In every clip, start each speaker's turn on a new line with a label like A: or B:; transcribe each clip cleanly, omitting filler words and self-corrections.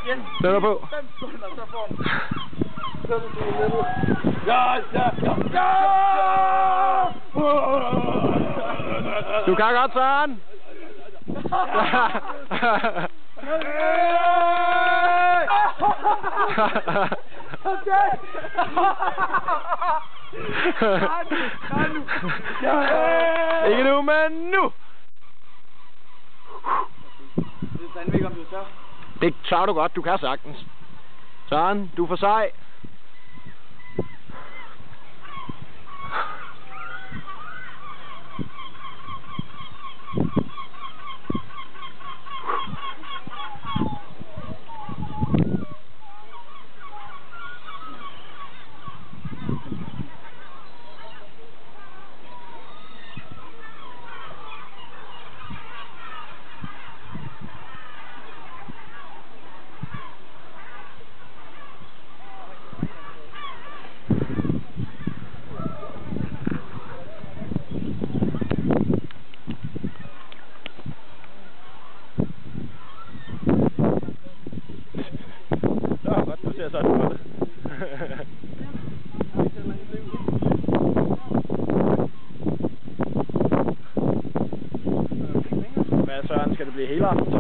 A: igen.
B: Sætter på.
A: 5 sekunder, så får den. Så er det til level. Ja!
B: Du kan godt, Søren. Ikke nu, men nu.
A: Sandvik, om du tør.
B: Det tør du godt, du kan sagtens. Søren, du er for sej. Ser sådan ud. Hvad Søren, skal det blive hele aften tid?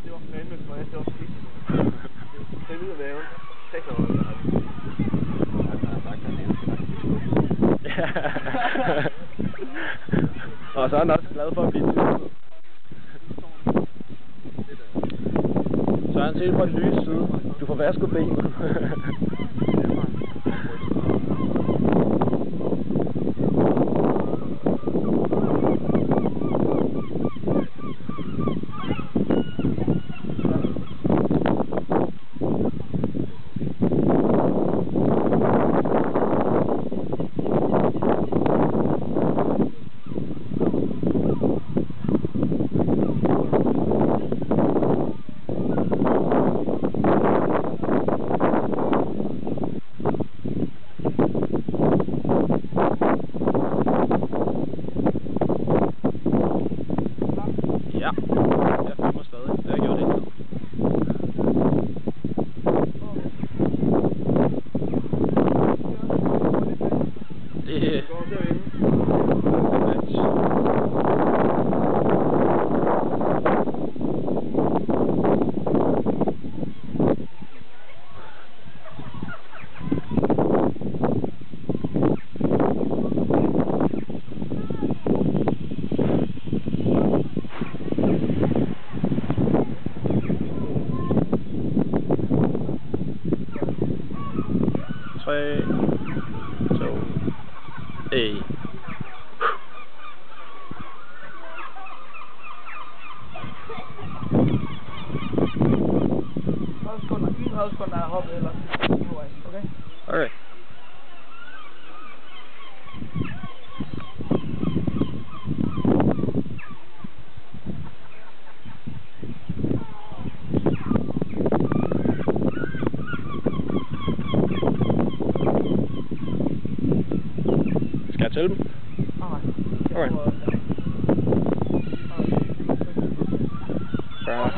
A: Det var fandme for det var skidt. Det lyder væven. 6 år.
B: Og så er han også glad for at blive tudet. Så er han set på den lyse side. Du får vasket benet. Ja, jeg filmer stadig. Det har jeg gjort indtil. Det Tre, to, en.
A: 30 sekunder er hoppet eller okay?
B: Okay. Skal jeg tælle dem?
A: Nej.
B: Okay. Bra.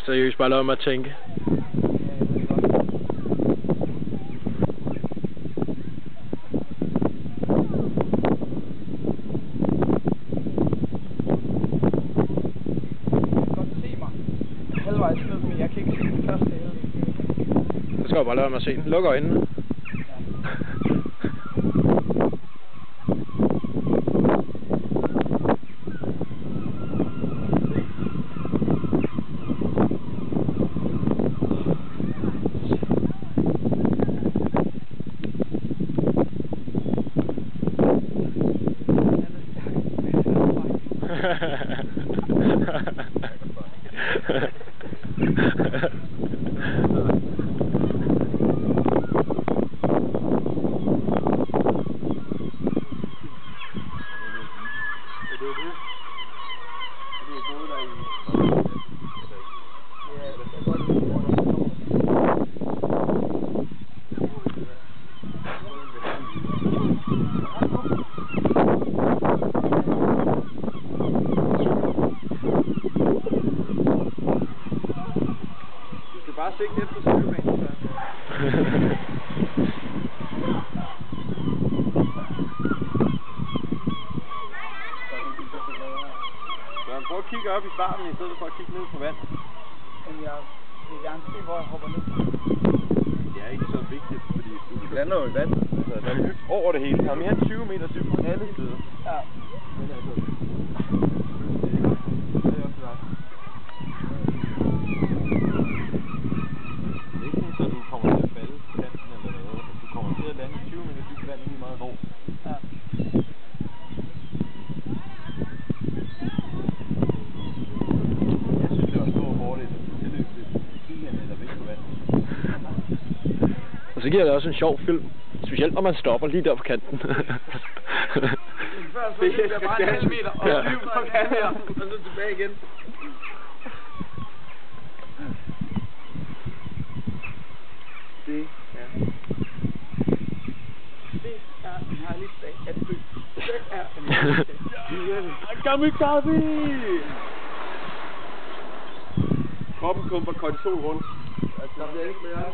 B: Seriøst bare lade mig at tænke.
A: Halvvejs ned, men jeg kan ikke se den første hælde.
B: Så skal jeg bare lade mig at se den. Luk øjnene.
A: Bare sigte efter cykelbanen, så. Så prøv at kigge op i starten, i stedet for at kigge ned på vand.
C: Men jeg vil gerne se, hvor jeg hopper ned.
A: Det er ikke så vigtigt, fordi du lander jo i vand. Altså, der er dybt over det hele. Der er mere end 20 meter dybt på alle steder.
C: Ja.
A: Men altså, det er op til dig. Det er ikke sådan, at du kommer til at falde på kanten eller noget. Du kommer til at lande i 20 meter dybt vand lige meget hvor.
C: Ja.
A: Jeg synes, det var stor fordel at tilløb til 10 meter væk på vand.
B: Og så giver det også en sjov film. Specielt når man stopper lige der på kanten.
C: Før så løb jeg bare en halv meter og
B: Ja.
C: løb på kanten her, og så tilbage igen.
A: Det er...
C: Det er en herlig dag at dø. Det er en herlig dag.
A: Kamikaze! Kroppen kumper kortisol rundt. Der bliver ikke mere.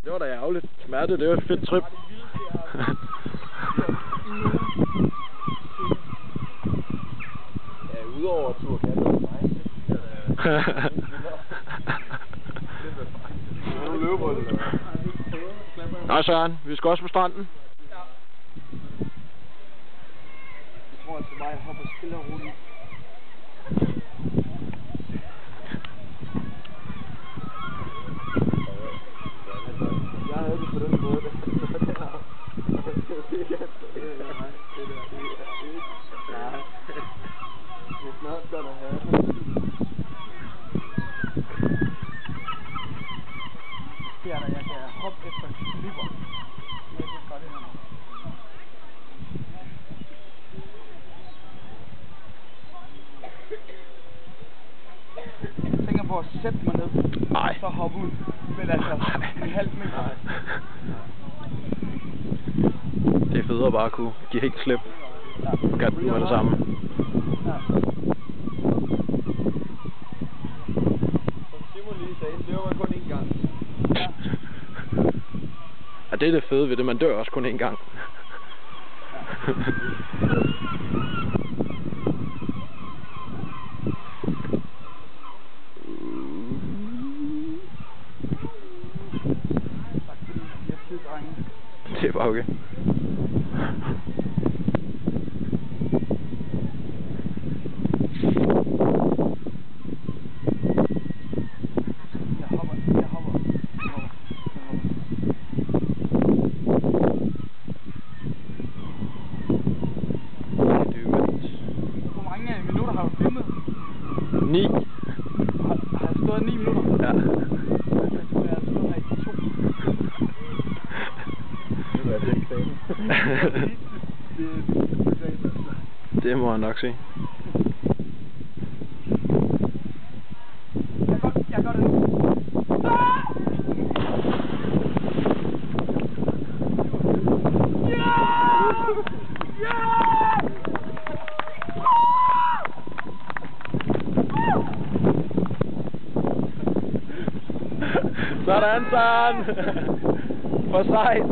B: Det var da ærgerligt. Smerte, det var et fedt trip.
A: Ja, udover tur kan det være mig. Nu løber det.
B: Nå Søren, vi skal også på stranden.
C: Jeg tror altså bare, jeg hopper stille og roligt.
A: Jeg havde det på den måde, It's not gonna happen.
C: Det er der, jeg kan hoppe efter slipper. Jeg kan godt det her. Jeg tænker på at sætte mig ned,
B: Nej.
C: og så hoppe ud. Men altså, en halv meter.
B: Det er federe bare at kunne give helt slip på kanten med det samme.
C: Ja.
A: Som Simon lige sagde, løber man kun én gang.
C: Ja.
B: Ja, det er det fede ved det. Man dør også kun én gang. Det er bare okay.
C: Hvor mange minutter har du filmet?
B: 9.
C: Har jeg stået 9 minutter?
B: Ja.
C: Jeg tror, jeg har stået her i 2.
A: Det er det eksamen.
B: Det må jeg nok se.
C: Jeg gør det nu.
B: Sådan, Søren! For sejt!